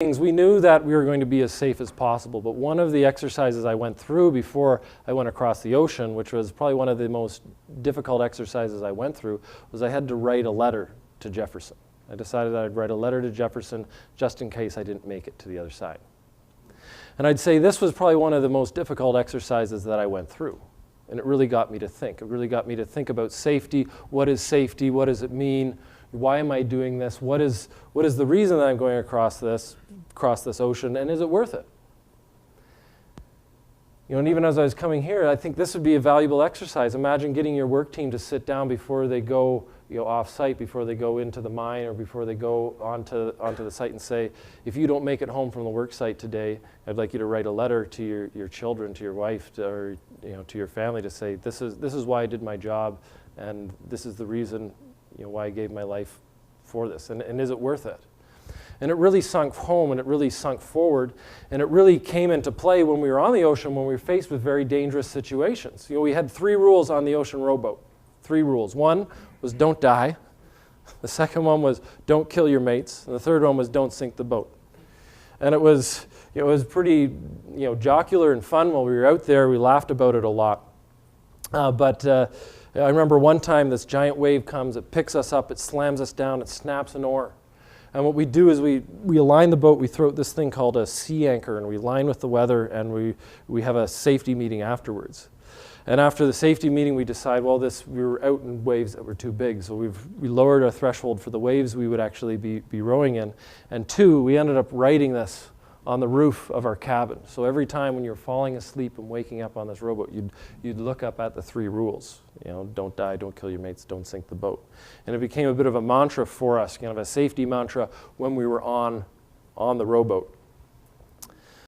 we knew that we were going to be as safe as possible, but one of the exercises I went through before I went across the ocean, which was probably one of the most difficult exercises I went through, was I had to write a letter to Jefferson. I decided that I'd write a letter to Jefferson just in case I didn't make it to the other side. And I'd say this was probably one of the most difficult exercises that I went through. And it really got me to think. It really got me to think about safety. What is safety? What does it mean? Why am I doing this? What is the reason that I'm going across this ocean, and is it worth it? You know, and even as I was coming here, I think this would be a valuable exercise. Imagine getting your work team to sit down before they go, off-site, before they go into the mine or before they go onto the site and say, if you don't make it home from the work site today, I'd like you to write a letter to your children, to your wife, or to your family to say, this is why I did my job, and this is the reason why I gave my life for this, and is it worth it? And it really sunk home, and it really sunk forward, and it really came into play when we were on the ocean, when we were faced with very dangerous situations. We had 3 rules on the ocean rowboat. 3 rules. One was don't die. The second one was don't kill your mates. And the third one was don't sink the boat. And it was pretty jocular and fun while we were out there. We laughed about it a lot. But I remember one time this giant wave comes, it picks us up, it slams us down, it snaps an oar. And what we do is we align the boat, we throw this thing called a sea anchor, and we align with the weather, and we have a safety meeting afterwards. And after the safety meeting, we decide, well, we were out in waves that were too big, so we lowered our threshold for the waves we would actually be rowing in. And 2, we ended up writing this on the roof of our cabin. So every time when you're falling asleep and waking up on this rowboat, you'd look up at the 3 rules. Don't die, don't kill your mates, don't sink the boat. And it became a bit of a mantra for us, kind of a safety mantra when we were on the rowboat.